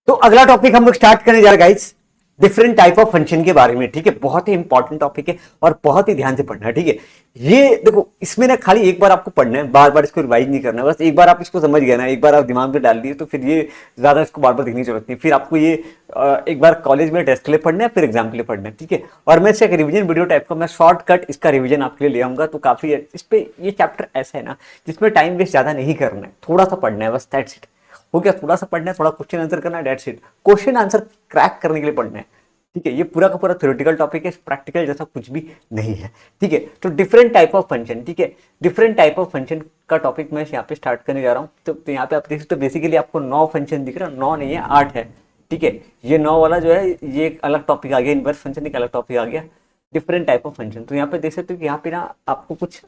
तो अगला टॉपिक हम लोग स्टार्ट करने जा रहे हैं guys, different type of function के बारे में। ठीक है, बहुत ही इंपॉर्टेंट टॉपिक है और बहुत ही ध्यान से पढ़ना है। ठीक है, ये देखो, इसमें ना खाली एक बार आपको पढ़ना है, बार बार इसको रिवाइज नहीं करना है। बस एक बार आप इसको समझ गए ना, एक बार आप दिमाग में डाल दिए तो फिर ये ज्यादा इसको बार बार देखने की जरूरत नहीं। फिर आपको ये एक बार कॉलेज में टेस्ट के लिए पढ़ना है, फिर एग्जाम के लिए पढ़ना है। ठीक है, और मैं इसका एक रिवीजन वीडियो टाइप का मैं शॉर्टकट इसका रिवीजन आपके लिए ले आऊंगा, तो काफी इस पे ये चैप्टर ऐसा है ना जिसमें टाइम वेस्ट ज्यादा नहीं करना है, थोड़ा सा पढ़ना है बस, दैट्स इट। हो गया, थोड़ा सा पढ़ना है, थोड़ा क्वेश्चन आंसर करना है, that's it. Question answer crack करने के लिए पढ़ना है। ठीक है, ये पूरा का पूरा थ्योरेटिकल टॉपिक है, प्रैक्टिकल जैसा कुछ भी नहीं है। ठीक है, तो डिफरेंट टाइप ऑफ फंक्शन, ठीक है, डिफरेंट टाइप ऑफ फंक्शन का टॉपिक मैं यहाँ पे स्टार्ट करने जा रहा हूँ। तो यहाँ पे आप देख सकते हो, बेसिकली आपको 9 फंक्शन दिख रहा है, 9 नहीं है 8 है। ठीक है, ये 9 वाला जो है ये एक अलग टॉपिक आ गया, इनवर्स फंक्शन एक अलग टॉपिक आ गया, डिफरेंट टाइप ऑफ फंक्शन। तो यहाँ पे देख सकते हो कि यहाँ पे ना आपको कुछ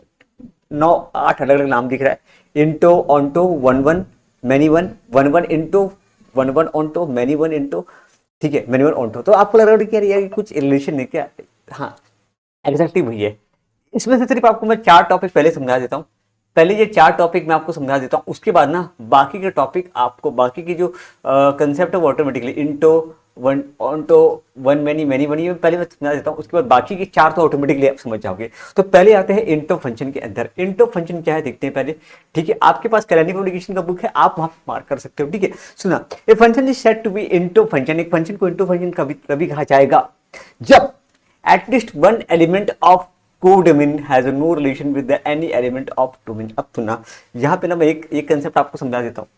9-8 अलग अलग नाम दिख रहा है। Into, onto, one one, many one, one one into, one one onto, many one into. ठीक है, मैनी वन ऑन्टो। तो आपको लग रहा है कि यार ये कुछ रिलेशन है क्या? हाँ, एग्जैक्टली वही है। इसमें से सिर्फ आपको मैं 4 टॉपिक पहले समझा देता हूँ। पहले ये 4 टॉपिक मैं आपको समझा देता हूँ, उसके बाद ना बाकी के टॉपिक आपको, बाकी की जो कंसेप्ट है वो automatically into, one onto, one many, many one, ये पहले मैं समझा देता हूँ, उसके बाद बाकी के 4 तो ऑटोमेटिकली आप समझ जाओगे। तो पहले आते हैं इंटो फंक्शन के अंदर। इंटो फंक्शन क्या है देखते हैं पहले। ठीक है, आपके पास कैलेंडर पब्लिकेशन का बुक है, आप वहां मार्क कर सकते हो। ठीक है, सुना, a function is said to be into function. एक फंक्शन को इंटो फंक्शन कभी कहा जाएगा जब at least one element of codomain has no relation with the any element of domain। अब सुना, यहाँ पे ना मैं एक कंसेप्ट आपको समझा देता हूँ,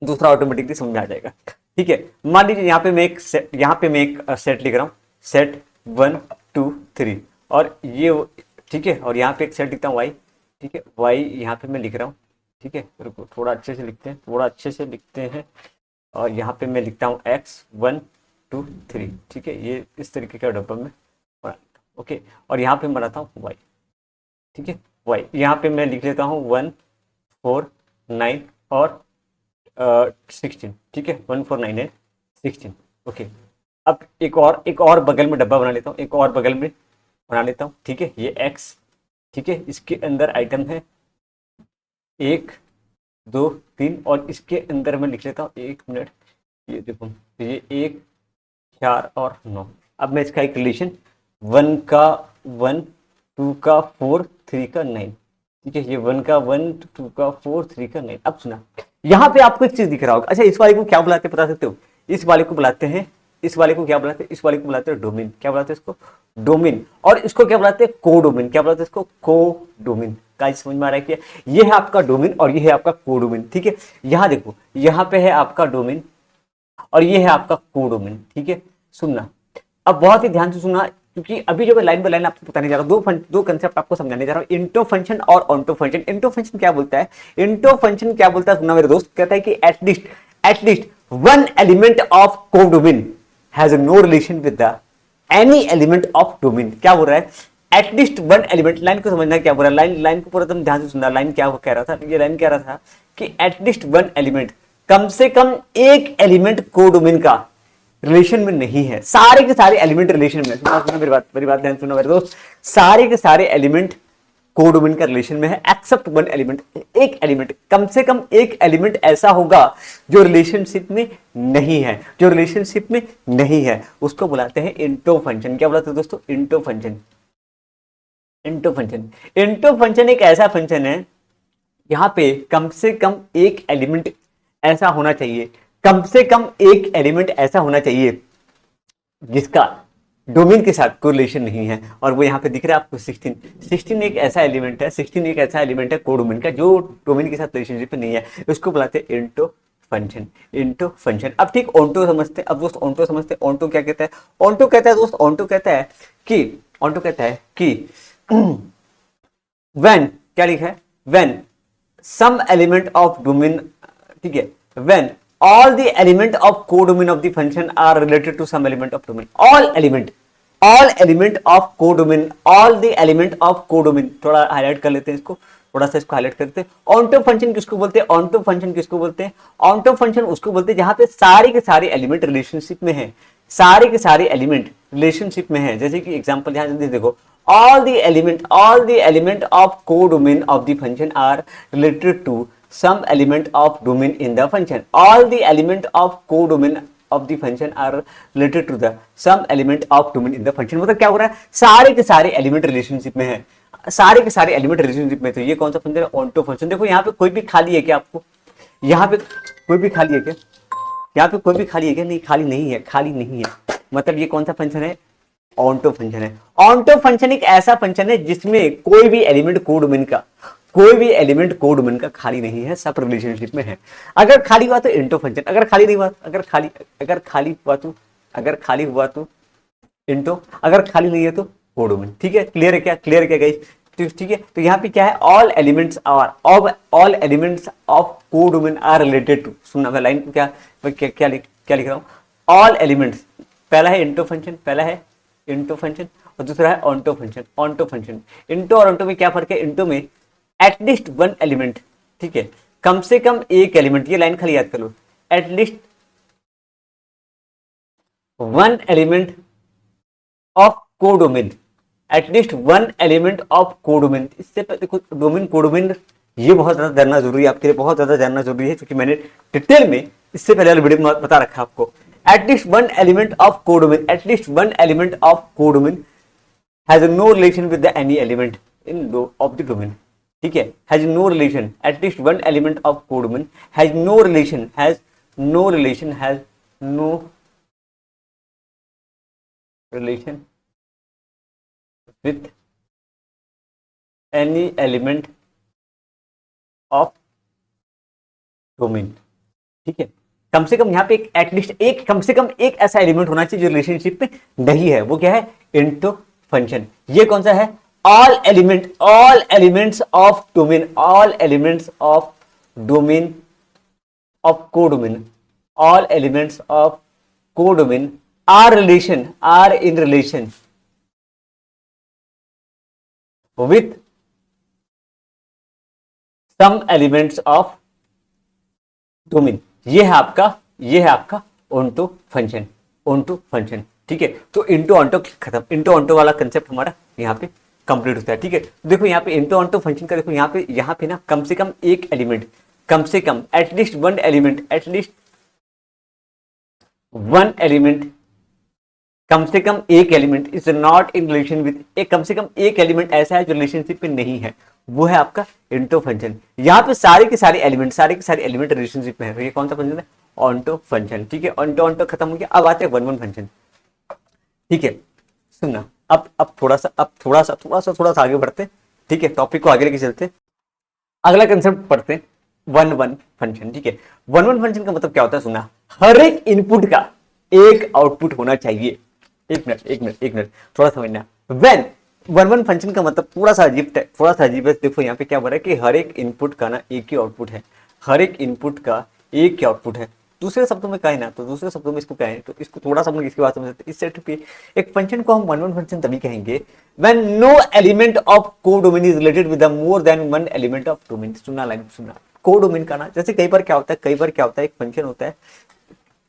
दूसरा ऑटोमेटिकली समझ में आ जाएगा। ठीक है, मान लीजिए यहाँ पे मैं एक सेट लिख रहा हूँ, सेट 1 2 3, और ये, ठीक है, और यहाँ पे एक सेट लिखता हूँ y। ठीक है, y यहाँ पे मैं लिख रहा हूँ। ठीक है, रुको थोड़ा अच्छे से लिखते हैं, थोड़ा अच्छे से लिखते हैं, और यहाँ पे मैं लिखता हूँ x 1 2 3। ठीक है, ये इस तरीके का डब्बा में बना लेता हूँ। ओके, और यहाँ पे मैं बनाता हूँ y। ठीक है, y यहाँ पे मैं लिख लेता हूँ 1 4 9 और 16। ठीक है, 1 4 9 8 16। ओके, अब एक और बगल में डब्बा बना लेता हूँ, एक और बगल में बना लेता हूँ। ठीक है, ये x। ठीक है, इसके अंदर आइटम है 1 2 3, और इसके अंदर मैं लिख लेता हूँ, 1 मिनट, ये देखो, ये 1 4 और 9। अब मैं इसका एक रिलेशन 1 का 1 2 का 4 3 का 9। ठीक है, ये 1 का 1 2 का 4 3 का 9। अब सुना, यहाँ पे आपको एक चीज दिख रहा होगा। अच्छा, इस वाले को क्या बुलाते हैं बता सकते हो? इस वाले को बुलाते हैं, इस वाले को क्या बुलाते हैं? इस वाले को बुलाते हैं डोमेन। क्या बुलाते हैं इसको? डोमेन। और इसको क्या बुलाते हैं? कोडोमेन। क्या बुलाते हैं इसको? कोडोमेन। का समझ में आ रहा है क्या? ये है आपका डोमेन और ये है आपका कोडोमेन। ठीक है, यहाँ देखो, यहाँ पे है आपका डोमेन और ये है आपका कोडोमेन। ठीक है, सुनना, अब बहुत ही ध्यान से सुनना, क्योंकि अभी जो मैं लाइन बाय लाइन आपको बताने जा रहा हूँ, दो कंसेप्ट आपको समझाने जा रहा हूँ, इंटो फंक्शन और ऑन्टो फंक्शन। इंटो फंक्शन क्या बोलता है? इंटो फंक्शन क्या बोलता है, सुनना मेरे दोस्त, कहता है कि at least one element of codomain has no relation with the any element of domain. क्या बोल रहा है? At least one element. लाइन को समझना क्या बोल रहा है, लाइन को पूरा एकदम ध्यान से सुनना। लाइन क्या कह रहा था? ये लाइन कह रहा था कि एटलीस्ट वन एलिमेंट, कम से कम एक एलिमेंट कोडोमेन का रिलेशन में नहीं है। सारे के सारे एलिमेंट रिलेशन में, सुना मेरी बात ध्यान सुनो मेरे दोस्त, सारे के सारे एलिमेंट कोडोमेन का रिलेशन में है, एक्सेप्ट वन एलिमेंट। एक एलिमेंट, कम से कम एक एलिमेंट ऐसा होगा जो रिलेशनशिप में नहीं है, जो रिलेशनशिप में नहीं है, उसको बुलाते हैं इंटो फंक्शन। क्या बुलाते हैं दोस्तों? Into function. Into function, into function एक ऐसा फंक्शन है यहाँ पे कम से कम एक एलिमेंट ऐसा होना चाहिए, कम से कम एक एलिमेंट ऐसा होना चाहिए जिसका डोमेन के साथ कोई रिलेशन नहीं है। और वो यहाँ पे दिख रहा है आपको 16 एक ऐसा एलिमेंट है, 16 एक ऐसा एलिमेंट है कोडोमेन का जो डोमेन के साथ रिलेशनशिप में नहीं है, उसको बुलाते हैं इंटो फंक्शन। Into function. अब ठीक, ऑन्टो समझते हैं। अब दोस्त ऑन्टो समझते हैं। ऑन्टो क्या कहता है? ऑन्टो कहता है दोस्त, ऑन्टो कहता है कि व्हेन, क्या लिखा है? When some element of domain, ठीक है, when all the element of codomain of the function are related to some element of domain। all element of codomain, all the element of codomain। थोड़ा highlight कर लेते हैं इसको, थोड़ा सा इसको हाईलाइट करते हैं। ऑन्टो फंक्शन किसको बोलते हैं? ऑन्टो फंक्शन किसको बोलते हैं? ऑन्टो फंक्शन उसको बोलते हैं जहां पे सारे के सारे एलिमेंट रिलेशनशिप में है, सारे के सारे एलिमेंट रिलेशनशिप में है। जैसे कि एग्जांपल ध्यान से देखो, all the element of codomain of the function are related to some element of domain in the function. All the element of codomain of the function are related to the some element of domain in the function. मतलब क्या हो रहा है, सारे के सारे element relationship में है, सारे के सारे एलिमेंट रिलेशनशिप में। तो ये कौन सा फंक्शन है, ऑन्टो फंक्शन। देखो यहाँ पे कोई भी खाली है क्या आपको, यहाँ पे कोई भी खाली है क्या, यहाँ पे कोई भी खाली है क्या, नहीं खाली नहीं है, खाली नहीं है। मतलब ये कौन सा फंक्शन है, ऑन्टो फंक्शन है। ऑन्टो फंक्शन एक ऐसा फंक्शन है जिसमें कोई भी एलिमेंट कोडोमेन का, कोई भी एलिमेंट कोडोमेन का खाली नहीं है, सब रिलेशनशिप में है। अगर खाली हुआ तो इंटो फंक्शन, अगर खाली नहीं हुआ, अगर खाली हुआ तो इंटो, अगर खाली नहीं है तो कोडोमेन। ठीक है, क्लियर है क्या, क्लियर है क्या गाइस। तो ठीक है, तो यहाँ पे क्या है, all elements of codomain are related to. सुनना, मैं लाइन को क्या लिख रहा हूँ, ऑल एलिमेंट्स, पहला है इंटो फंक्शन, पहला है इंटो फंक्शन और दूसरा है onto function. Onto function, into और ऑन्टो में क्या फर्क है, इंटो में एटलीस्ट वन एलिमेंट, ठीक है, कम से कम एक एलिमेंट, ये लाइन खाली याद कर लो, at least one element of codomain, at least one element of codomain. इससे देखो डोमेन कोडोमेन, ये बहुत ज्यादा जानना जरूरी है आपके लिए, बहुत ज्यादा जानना जरूरी है, क्योंकि मैंने डिटेल में इससे पहले वाले वीडियो में बता रखा आपको। At least one element of codomain, at least one element of codomain has no relation with any element in of the domain. ठीक है, has no relation, at least one element of codomain has no relation, has no relation, has no relation with any element of domain। ठीक है, कम से कम यहाँ पे एक at least एक, कम से कम एक ऐसा एलिमेंट होना चाहिए जो रिलेशनशिप में नहीं है, वो क्या है, इंटो फंक्शन। ये कौन सा है, all elements of domain, all elements of domain of codomain, all elements of codomain are in relation with some elements of domain। ये है आपका onto फंक्शन। ठीक है, तो इंटो ऑन्टो खत्म, इंटो ऑन्टो वाला कंसेप्ट हमारा यहाँ पे कंप्लीट होता है। ठीक है, देखो यहाँ पे इंटो ऑन्टो फंक्शन का, देखो यहाँ पे ना कम से कम एक एलिमेंट, कम से कम एटलीस्ट वन एलिमेंट, कम से कम एक element is not in relation with, एक कम से कम एक एलिमेंट ऐसा है जो रिलेशनशिप में नहीं है, वो है आपका इंटो फंक्शन। यहाँ पे सारे के सारे एलिमेंट रिलेशनशिप में है, तो ये कौन सा फंक्शन है, ऑन्टो फंक्शन। ठीक है, ऑन्टो खत्म हो गया, अब आते हैं वन फंक्शन। ठीक है, सुनना, अब थोड़ा सा आगे बढ़ते। ठीक है, टॉपिक को आगे लेके चलते, अगला कंसेप्ट पढ़ते, वन फंक्शन। ठीक है, वन फंक्शन का मतलब क्या होता है, सुना, हर एक इनपुट का एक आउटपुट होना चाहिए। एक मिनट थोड़ा समझना। व्हेन वन फंक्शन का मतलब थोड़ा सा अजीब है। देखो यहाँ पे क्या बोल रहा है कि हर एक इनपुट का ना एक ही आउटपुट है, हर एक इनपुट का एक ही आउटपुट है। दूसरे शब्दों में कहें ना, तो दूसरे शब्दों में इसको कहें तो इसको थोड़ा सा हम लोग इसके बाद समझ सकते हैं। इस सेट पे एक फंक्शन को हम वन फंक्शन तभी कहेंगे when no element of codomain is related with more than one element of domain. सुनना कोडोमेन का ना, जैसे कई बार क्या होता है एक फंक्शन होता है,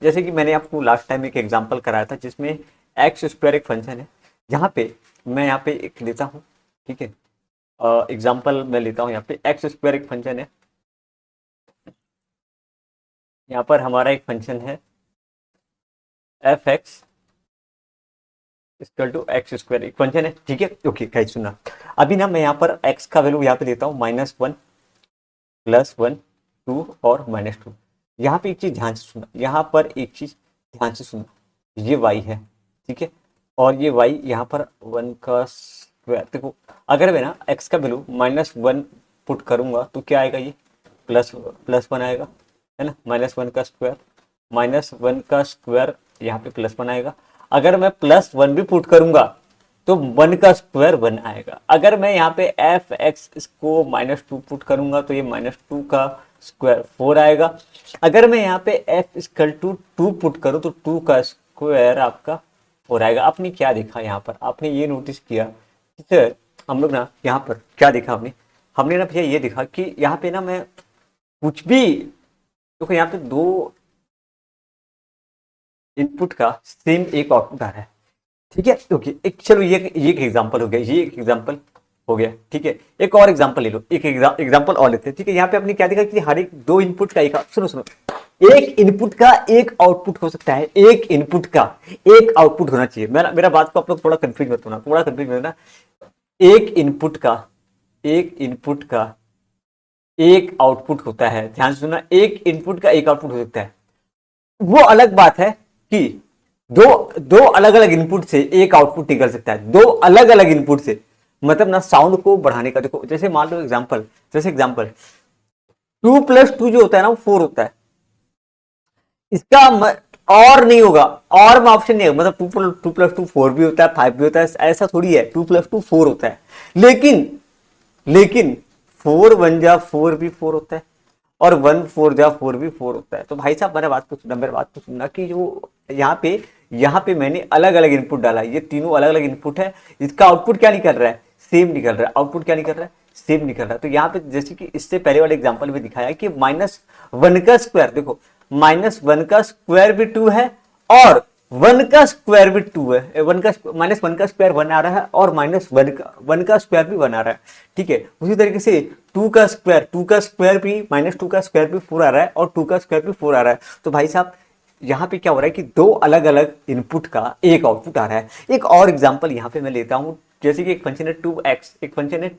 जैसे कि मैंने आपको लास्ट टाइम एक एग्जांपल कराया था जिसमें एक्स स्क्वायर एक फंक्शन है, जहाँ पे मैं यहाँ पे एक लेता हूँ। ठीक है, एग्जांपल मैं लेता हूँ, यहाँ पे एक्स स्क्वायर एक फंक्शन है, यहाँ पर हमारा एक फंक्शन है f x equal to x square, एक फंक्शन है। ठीक है, ओके गाइस सुनना, अभी ना मैं यहाँ पर एक्स का वैल्यू यहाँ पे लेता हूँ -1 +1 2 और -2। यहाँ पे एक चीज ध्यान से सुनना, यहाँ पर एक चीज ध्यान से सुनना, ये y है, ठीक है, और ये y यहाँ पर 1 का स्क्वायर। देखो अगर मैं ना x का वैल्यू -1 पुट करूंगा तो क्या आएगा, ये +1 आएगा, है ना, -1 का स्क्वायर, -1 का स्क्वायर यहाँ पे +1 आएगा। अगर मैं +1 भी पुट करूंगा तो 1 का स्क्वायर 1 आएगा। अगर मैं यहाँ पे एफ एक्स इसको -2 पुट करूंगा तो ये -2 का स्क्वायर 4 आएगा। अगर मैं यहाँ पे f इक्वल टू 2 पुट करूँ तो 2 का स्क्वायर आपका 4 आएगा। आपने क्या देखा यहाँ पर, आपने ये नोटिस किया कि हम लोग ना यहाँ पर क्या देखा, हमने ना भैया ये देखा कि यहाँ पे ना मैं कुछ भी, देखो यहाँ पे दो इनपुट का सेम एक आउटपुट आ रहा है। ठीक है, ओके, एक चलो ये एक एग्जांपल हो गया, ये एक एग्जांपल हो गया, ठीक है। एक और एग्जांपल ले लो, एक एग्जांपल और लेते हैं, ठीक है। यहाँ पे आपने क्या देखा कि हर एक दो इनपुट का एक, सुनो सुनो, एक इनपुट का एक आउटपुट हो सकता है, एक इनपुट का एक आउटपुट होना चाहिए। मेरा बात को आप लोग थोड़ा कंफ्यूज मत होना, थोड़ा कंफ्यूज मत होना। एक इनपुट का एक आउटपुट होता है, ध्यान से सुनना, एक इनपुट का एक आउटपुट हो सकता है। वो अलग बात है कि दो दो अलग अलग इनपुट से एक आउटपुट निकल सकता है, दो अलग अलग इनपुट से, मतलब ना साउंड को बढ़ाने का। देखो जैसे मान लो एग्जांपल 2+2 जो होता है ना वो 4 होता है, इसका और नहीं होगा, और में ऑप्शन नहीं है, मतलब 2+2 4 भी होता है, 5 भी होता है, ऐसा थोड़ी है। 2+2 4 होता है, लेकिन 4 1 जा 4 भी 4 होता है, और 1 4 जा 4 भी 4 होता है। तो भाई साहब मेरे बात को सुनना कि जो यहाँ पे मैंने अलग अलग इनपुट डाला, ये तीनों अलग अलग इनपुट है, इसका आउटपुट क्या निकल रहा है, सेम निकल रहा है। आउटपुट क्या निकल रहा है, सेम निकल रहा है। तो यहाँ पे जैसे कि इससे पहले वाले एग्जांपल में दिखाया कि -1 का स्क्वायर, देखो -1 का स्क्वायर भी 2 है, और 1 का स्क्वायर भी 2 है, -1 का स्क्वायर 1 आ रहा है, और -1 का स्क्वायर भी 1 आ रहा है, ठीक है। उसी तरीके से 2 का स्क्वायर भी, -2 का स्क्वायर भी 4 आ रहा है, और 2 का स्क्वायर भी 4 आ रहा है। तो भाई साहब यहाँ पे क्या हो रहा है कि दो अलग अलग इनपुट का एक आउटपुट आ रहा है। एक और एग्जांपल यहाँ पे मैं लेता हूँ, जैसे कि एक फंक्शन है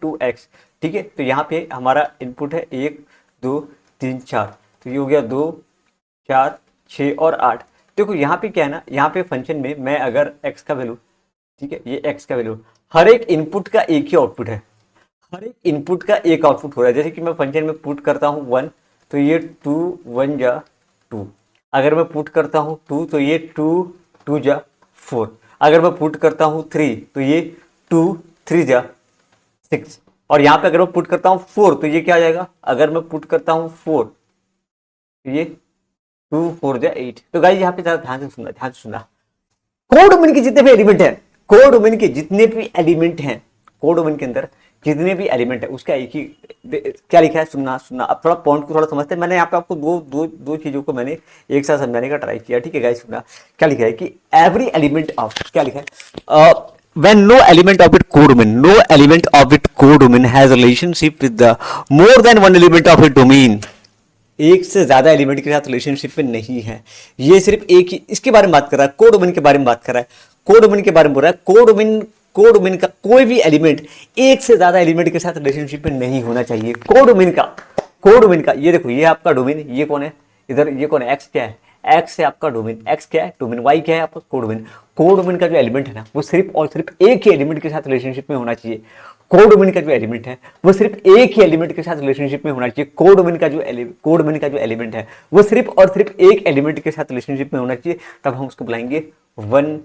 2x, ठीक है। तो यहाँ पे हमारा इनपुट है 1 2 3 4, तो ये हो गया 2 4 6 और 8। देखो यहाँ पे क्या है ना, यहाँ पे फंक्शन में मैं अगर x का वैल्यू, ठीक है, ये x का वैल्यू, हर एक इनपुट का एक ही आउटपुट है, हर एक इनपुट का एक आउटपुट हो रहा है। जैसे कि मैं फंक्शन में पुट करता हूँ 1, तो ये 2 1 जा 2, अगर मैं पुट करता हूँ 2 तो ये 2 2 जा 4, अगर मैं पुट करता हूँ 3 तो ये 2 3 जा 6, और यहाँ पे अगर मैं पुट करता हूँ 4 तो ये क्या आ जाएगा, अगर मैं पुट करता हूँ 4 तो ये 2 4 जा 8। तो गाइस यहाँ पे ध्यान से सुनना, कोडोमेन के जितने भी एलिमेंट हैं, कोडोमेन के जितने भी एलिमेंट हैं, कोडोमेन के अंदर जितने भी एलिमेंट है उसका एक ही क्या लिखा है, सुनना। अब थोड़ा पॉइंट को थोड़ा समझते हैं। मैंने यहाँ पे आपको दो चीजों को मैंने एक साथ समझाने का ट्राई किया, ठीक है गाइस। सुनना क्या लिखा है कि एवरी एलिमेंट ऑफ, क्या लिखा है, when no element of its core domain has relationship with the more than one element of its domain, एक से ज्यादा एलिमेंट के साथ रिलेशनशिप में नहीं है, ये सिर्फ एक ही, इसके बारे में बात कर रहा है, कोडोमेन के बारे में बात कर रहा है, कोडोमेन के बारे में बोल रहा है। कोडोमेन का कोई भी एलिमेंट एक से ज्यादा एलिमेंट के साथ रिलेशनशिप में नहीं होना चाहिए। कोडोमेन का ये देखो, ये आपका डोमेन, ये कौन है इधर, ये कौन है, एक्स क्या है, एक्स है आपका डोमेन, एक्स क्या है डोमेन, वाई क्या है आपका कोडोमेन। कोडोमेन का जो एलिमेंट है ना वो सिर्फ और सिर्फ एक ही एलिमेंट के साथ रिलेशनशिप में होना चाहिए। कोडोमेन का जो एलिमेंट है वो सिर्फ एक ही एलिमेंट के साथ रिलेशनशिप में होना चाहिए। कोडोमेन का जो एलिमेंट है वो सिर्फ और सिर्फ एक एलिमेंट के साथ रिलेशनशिप में होना चाहिए, तब हम उसको बुलाएंगे 1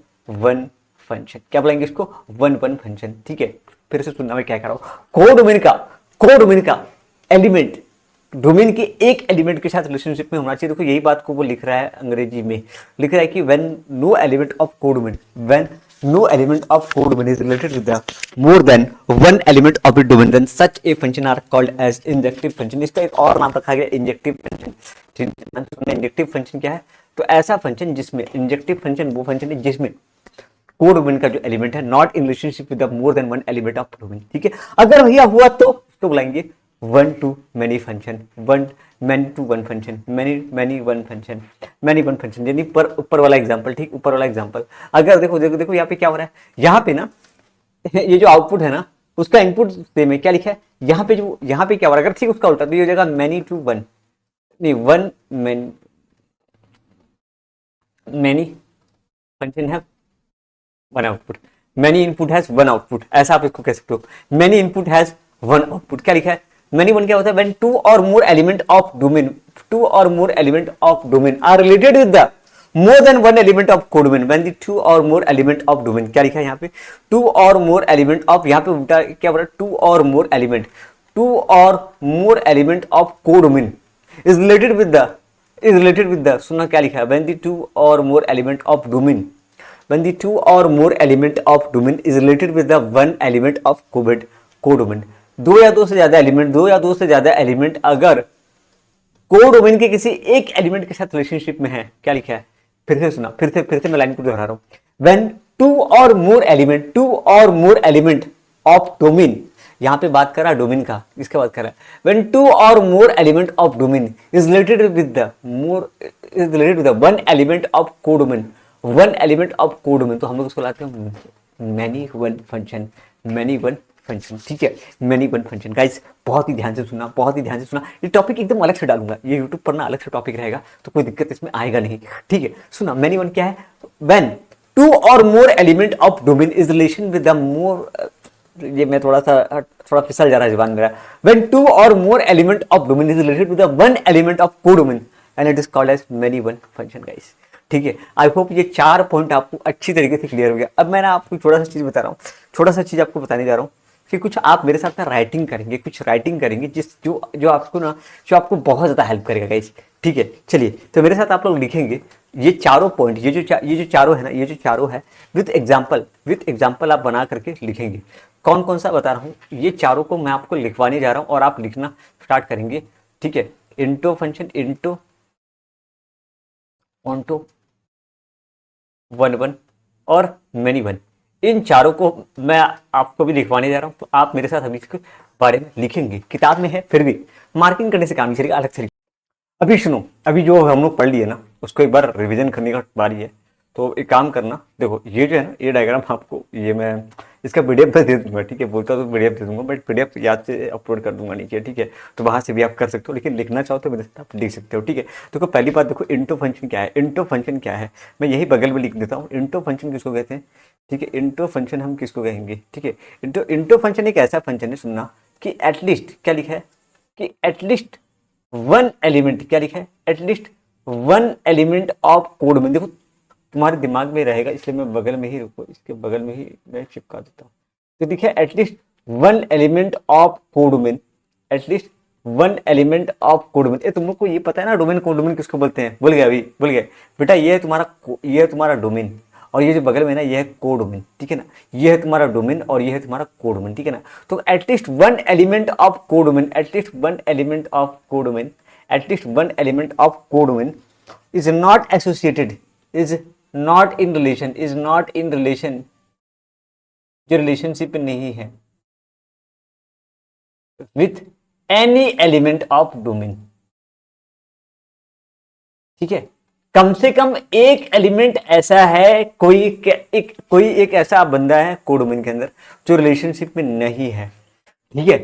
1 फंक्शन। क्या बुलाएंगे इसको, 1 1 फंक्शन, ठीक है। फिर से सुनना मैं क्या कह रहा हूं, कोडोमेन का एलिमेंट डोमेन के एक एलिमेंट के साथ रिलेशनशिप में होना चाहिए। देखो यही बात को वो लिख रहा है, अंग्रेजी में लिख रहा है कि when no element of codomain is related with the more than one element of the domain, then such a function are called as injective function। इसका एक और नाम रखा गया इंजेक्टिव फंक्शन। इंजेक्टिव फंक्शन क्या है, तो ऐसा फंक्शन जिसमें, इंजेक्टिव फंक्शन वो फंक्शन है जिसमें कोडोमेन का जो एलिमेंट है not in relationship with more than one element of domain, ठीक है। अगर भैया हुआ तो बुलाएंगे 1 to many function, 1 many to one function, many one function, यानी ऊपर वाला एग्जांपल, ठीक, ऊपर वाला एग्जांपल। अगर देखो यहाँ पे क्या हो रहा है, यहाँ पे ना ये जो आउटपुट है ना उसका इनपुट सेम है, क्या लिखा है यहाँ पे, जो यहाँ पे क्या हो रहा है, अगर ठीक उसका उल्टा तो ये हो जाएगा many to one, नहीं 1 many फंक्शन है 1 output, many input has 1 output, ऐसा आप इसको कह सकते हो। many इनपुट हैज 1 आउटपुट, क्या लिखा है, many वन क्या होता है, when two or more element of domain are related with the more than one element of codomain, when the two or more element of domain, क्या लिखा है यहाँ पे, two or more element of, यहाँ पे उल्टा क्या बोला, two or more element of codomain is related with the, सुना क्या लिखा है, when the two or more element of domain is related with the one element of codomain, दो या दो से ज्यादा एलिमेंट अगर कोडोमेन के किसी एक एलिमेंट के साथ रिलेशनशिप में है, क्या लिखा है, फिर से सुना, फिर से मैं लाइन को दोहरा रहा हूं, व्हेन टू और मोर एलिमेंट ऑफ डोमेन यहाँ पे बात कर रहा है डोमेन का, इसका बात कर रहा है व्हेन टू और more element of domain is related with the more is related with the one element of codomain, one element of codomain, तो हम लोग उसको लाते हैं many one function, many one function, ठीक है, मैनी वन फंक्शन। गाइस बहुत ही ध्यान से सुनना, बहुत ही ध्यान से सुनना, ये टॉपिक एकदम अलग से डालूंगा, ये यूट्यूब पर ना अलग से टॉपिक रहेगा, तो कोई दिक्कत इसमें आएगा नहीं, ठीक है। सुना, मैनी वन क्या है, व्हेन टू और more element of domain is relation with the more, ये मैं थोड़ा फिसल जा रहा है जुबान मेरा, व्हेन टू और more element of domain is related with the one element of codomain and it is called as many one function. Guys ठीक है, आई होप ये 4 पॉइंट आपको अच्छी तरीके से क्लियर हो गया। अब मैं ना आपको थोड़ा सा चीज बता रहा हूँ, थोड़ा सा चीज आपको बताने जा रहा हूँ कि कुछ आप मेरे साथ ना राइटिंग करेंगे, कुछ राइटिंग करेंगे जिस जो आपको ना, जो आपको बहुत ज़्यादा हेल्प करेगा गाइस, ठीक है। चलिए, तो मेरे साथ आप लोग लिखेंगे ये चारों पॉइंट, ये जो चारों है ना, ये जो चारों है विथ एग्जाम्पल आप बना करके लिखेंगे। कौन कौन सा बता रहा हूँ, ये चारों को मैं आपको लिखवाने जा रहा हूँ और आप लिखना स्टार्ट करेंगे, ठीक है। Into function, into onto, one one और मैनी वन, इन चारों को मैं आपको भी लिखवाने जा रहा हूँ, तो आप मेरे साथ अभी इसके बारे में लिखेंगे। किताब में है फिर भी मार्किंग करने से काम नहीं चलेगा, अलग से। अभी सुनो, अभी जो हम लोग पढ़ लिए ना उसको एक बार रिवीजन करने का बारी है। तो एक काम करना, देखो ये जो है ना, ये डायग्राम आपको, ये मैं इसका पीडीएफ दे दूंगा, ठीक है, बोलता तो पीडीएफ दे दूंगा, बट पीडीएफ याद से अपलोड कर दूंगा नीचे, ठीक है। तो वहां से भी आप कर सकते हो, लेकिन लिखना चाहो तो मेरे साथ आप लिख सकते हो, ठीक है। तो पहली बात देखो, इंटो फंक्शन क्या है, इंटो फंक्शन क्या है, मैं यही बगल में लिख देता हूँ। इंटो फंक्शन किसको कहते हैं, ठीक है, इंटो फंक्शन हम किसको कहेंगे, ठीक है। इंटो फंक्शन एक ऐसा फंक्शन है, सुनना, कि एटलीस्ट क्या लिखा है, कि एटलीस्ट वन एलिमेंट, क्या लिखा है, at least one element of code में, देखो तुम्हारे दिमाग में रहेगा, इसलिए मैं बगल में ही, रुको इसके बगल में ही मैं चिपका देता हूँ। तो देखिए, at least one element of codomain, at least one element of codomain. ये तुम लोग को ये पता है ना, डोमेन कोडोमेन किसको बोलते हैं, भूल गए, अभी भूल गए बेटा, ये है तुम्हारा डोमेन, और ये जो बगल में है ना, ये है कोडोमेन, ठीक है ना, ये है तुम्हारा डोमेन और ये है तुम्हारा कोडोमेन, ठीक है ना। तो at least one element of codomain, at least one element of codomain, at least one element of codomain is not associated, is not in relation, is not in relation, जो रिलेशनशिप नहीं है with any element of domain, ठीक है। कम से कम एक element ऐसा है, कोई एक ऐसा बंदा है कोडोमेन के अंदर जो रिलेशनशिप में नहीं है, ठीक है।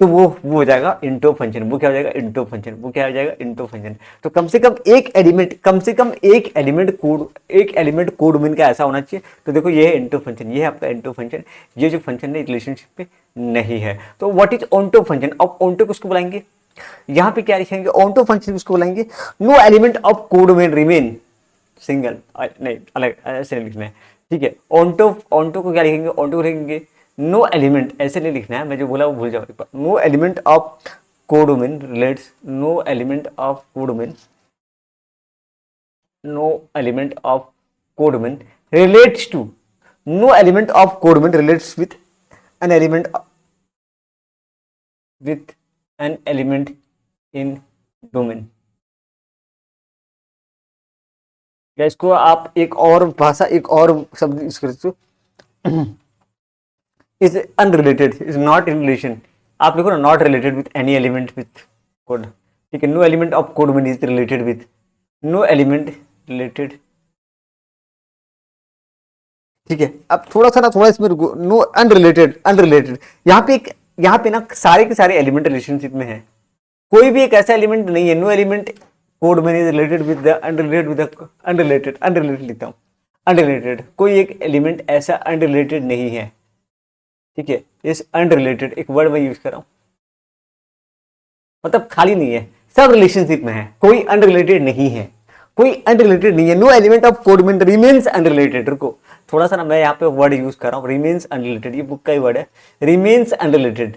तो वो हो जाएगा इंटो फंक्शन, वो क्या हो जाएगा, इंटो फंक्शन, वो क्या हो जाएगा, इंटो फंक्शन। तो कम से कम एक एलिमेंट कोडोमेन का ऐसा होना चाहिए। तो देखो, ये है इंटो फंक्शन, ये है आपका इंटो फंक्शन, ये जो फंक्शन है रिलेशनशिप में नहीं है। तो व्हाट इज ऑन्टो फंक्शन, अब ऑन्टो किसको बुलाएंगे, यहाँ पे क्या लिखेंगे, ऑन्टो फंक्शन किसको बुलाएंगे, no element of codomain remain single, नहीं अलग ऐसे नहीं लिखना है, ठीक है। ऑन्टो को क्या लिखेंगे, ऑन्टो को लिखेंगे नो एलिमेंट, ऐसे नहीं लिखना है, मैं जो बोला वो भूल जाओ, no element of codomain relates, no element of codomain, no element of codomain relates to, no element of codomain relates with an element, with an element in domain. या इसको आप एक और भाषा, एक और शब्द यूज कर सकते हो, is unrelated, is not in relation, आप लिखो ना, not related with any element with code, ठीक है। No element of codomain is related with, no element related, ठीक है। अब थोड़ा इसमें नो अनरिलेटेड, यहाँ पे ना सारे के सारे एलिमेंट रिलेशनशिप में है, कोई भी एक ऐसा एलिमेंट नहीं है, no element codomain is related with the unrelated लिखता हूँ, अनरिलेटेड, कोई एक एलिमेंट ऐसा अनरिलेटेड नहीं है, ठीक है। इस अनरिलेटेड एक वर्ड मैं यूज कर रहा हूं, मतलब खाली नहीं है, सब रिलेशनशिप में है, कोई अनरिलेटेड नहीं है, कोई अनरिलेटेड नहीं है। No element of codomain remains unrelated, रुको थोड़ा सा ना, मैं यहाँ पे वर्ड यूज कर रहा हूँ, रिमेन्स अनरिलेटेड, ये बुक का ही वर्ड है, रिमेन्स अनरिलेटेड,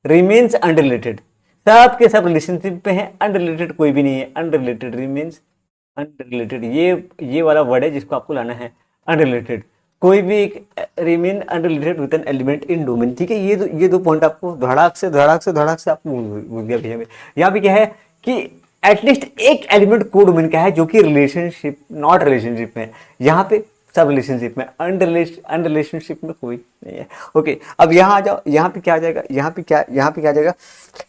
रिमेन्स अनरिलेटेड, सब के सब रिलेशनशिप पे है, अनरिलेटेड कोई भी नहीं है, अनरिलेटेड, रिमेन्स अनरिलेटेड, ये वाला वर्ड है जिसको आपको लाना है, अनरिलेटेड, कोई भी एक remain unrelated with N element in domain, ठीक है। ये दो पॉइंट आपको धड़ाक से आपको भूल गया भैया। यहाँ पे क्या है कि एटलीस्ट एक एलिमेंट कोडोमेन का है जो कि रिलेशनशिप, नॉट रिलेशनशिप में, यहाँ पे सब रिलेशनशिप में, अनरिलेशनशिप में कोई नहीं है। ओके, अब यहाँ आ जाओ, यहाँ पे क्या आ जाएगा, यहाँ पे क्या आ जाएगा,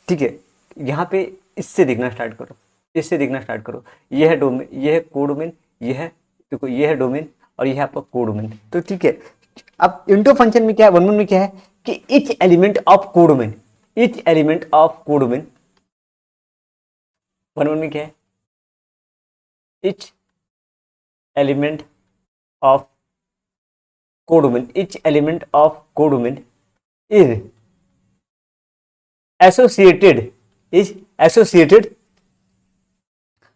ठीक है। यहाँ पे इससे देखना स्टार्ट करो, इससे देखना स्टार्ट करो। ये है डोमेन, ये है कोडोमेन, ये है, देखो ये है डोमेन और ये है आपका कोडोमेन। तो ठीक है, अब इंटो फंक्शन में क्या है, 1 1 में क्या है कि etch element of codomain, etch element of codomain, 1 1 में क्या है, etch element of codomain, each element of codomain is associated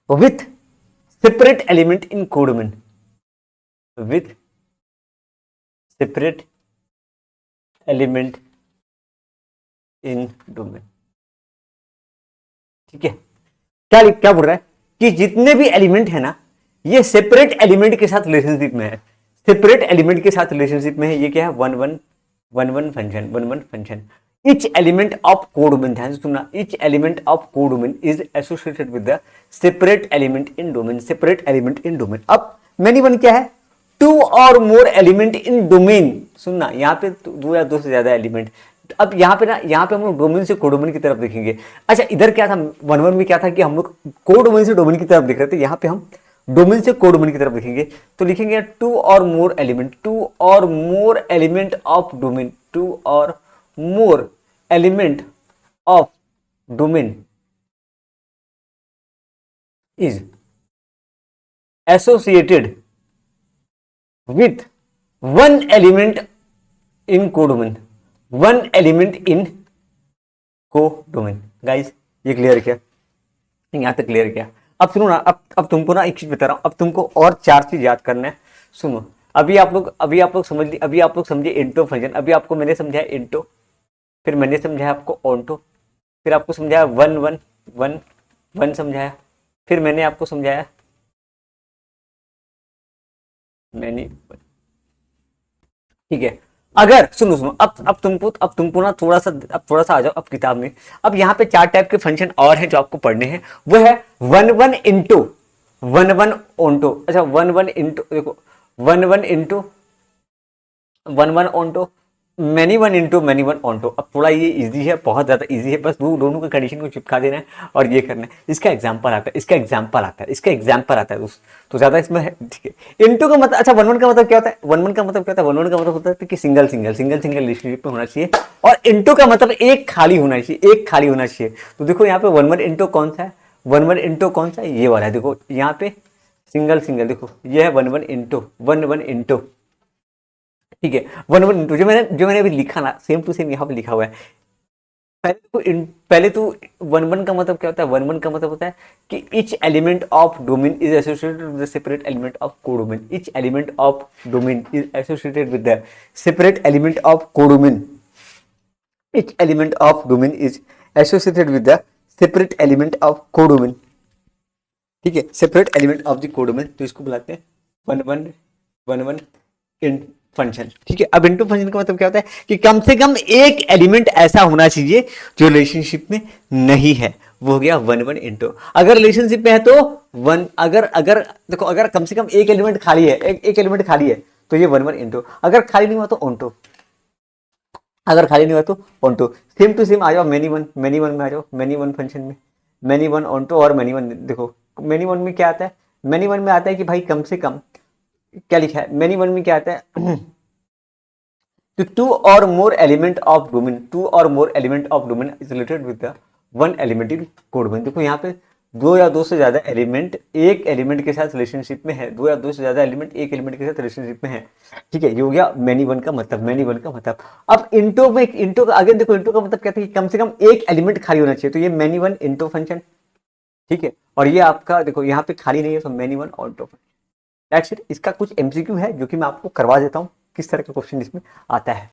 with separate element in codomain, with separate element in domain। ठीक है, क्या बोल रहा है कि जितने भी एलिमेंट है ना, ये सेपरेट एलिमेंट के साथ रिलेशनशिप में है, सेपरेट एलिमेंट के साथ रिलेशनशिप में है। ये क्या है, 1 1 function. Etch element of codomain, ध्यान से सुनना, etch element of codomain is associated with the separate element in domain, separate element in domain. अब मैनी वन क्या है, 2 और मोर एलिमेंट इन डोमेन। सुनना, यहाँ पे 2 या 2 से ज्यादा एलिमेंट। अब यहाँ पे हम लोग डोमेन से कोडोमेन की तरफ देखेंगे। अच्छा, इधर क्या था, 1 1 में क्या था कि हम लोग कोडोमेन से डोमेन की तरफ देख रहे थे, यहाँ पे हम डोमेन से कोडोमेन की तरफ देखेंगे। तो लिखेंगे 2 और मोर एलिमेंट, 2 और मोर एलिमेंट ऑफ डोमेन, 2 और more element of domain is associated with 1 element in codomain, 1 element in codomain. Guys, ये क्लियर किया, यहां तक क्लियर किया। अब सुनो ना, अब तुमको ना एक चीज बता रहा हूं, अब तुमको और 4 चीज याद करना है। सुनो, अभी आप लोग समझिए इंटो फंक्शन। अभी आपको मैंने समझाया इंटो, फिर मैंने समझाया आपको ऑन्टो, फिर आपको समझाया 1 1 1 1 समझाया, फिर मैंने आपको समझाया मैनी। ठीक है, अगर सुनो अब तुमको ना थोड़ा सा आ जाओ अब किताब में। अब यहाँ पे 4 टाइप के फंक्शन और हैं जो आपको पढ़ने हैं। वो है 1 1 इंटू 1 1 ऑन्टो। अच्छा, 1 1 इंटू, देखो 1 1 into 1 1 onto, many 1 into many 1 onto. अब थोड़ा ये इजी है, बहुत ज्यादा इजी है, बस दोनों का कंडीशन को चिपका देना है और ये करना है। इसका एग्जाम्पल आता है दोस्त, तो ज्यादा इसमें है। ठीक है, इंटू का मतलब, अच्छा 1 1 का मतलब क्या होता है, 1 1 का मतलब होता है कि सिंगल रिलेशनशिप में होना चाहिए। और इंटू का मतलब एक खाली होना चाहिए, तो देखो यहाँ पे 1 1 इंटू कौन सा है, 1 1 इंटू कौन सा है, ये वाला है। देखो यहाँ पे सिंगल, देखो ये है 1 1 इंटू, ठीक है, 1 1 इंटू, जो मैंने अभी लिखा ना, सेम टू सेम यहाँ पे लिखा हुआ है। पहले तो 1 1 का मतलब क्या होता है, 1 1 का मतलब होता है कि each element of domain is associated with the separate element of codomain, each element of domain is associated with the separate element of codomain, each element of domain is associated with the separate element of codomain। ठीक है, separate element of the codomain, तो इसको बुलाते हैं 1 1 इन function. ठीक है, अब into function का मतलब क्या होता है कि कम से कम एक एलिमेंट ऐसा होना चाहिए जो रिलेशनशिप में नहीं है, वो हो गया 1 1 इंटू। अगर रिलेशनशिप में है तो 1, अगर देखो, अगर कम से कम एक एलिमेंट खाली है, एक एलिमेंट खाली है, तो ये 1 1 इंटू। अगर खाली नहीं हुआ तो ऑन्टो, सेम टू सेम आ जाओ मैनी वन में आ जाओ, मैनी वन फंक्शन में, मैनी वन ऑन्टो और मैनी वन। देखो मैनी वन में क्या आता है, मैनी वन में आता है कि भाई कम से कम क्या लिखा है, मैनी वन में क्या आता है तो 2 और मोर एलिमेंट ऑफ डोमेन, 2 और more element of domain is related with the 1 element in codomain. देखो यहाँ पे 2 या 2 से ज्यादा एलिमेंट एक एलिमेंट के साथ रिलेशनशिप में है, 2 या 2 से ज्यादा एलिमेंट एक एलिमेंट के साथ रिलेशनशिप में है। ठीक है, ये हो गया मैनी वन का मतलब, अब इंटो का आगे देखो, इंटो का मतलब क्या था कि कम से कम एक एलिमेंट खाली होना चाहिए, तो ये मैनी वन इंटो फंक्शन। ठीक है, और ये आपका देखो यहाँ पे खाली नहीं है, तो many one onto function. That's it. इसका कुछ एमसीक्यू है जो कि मैं आपको करवा देता हूँ, किस तरह का क्वेश्चन इसमें आता है।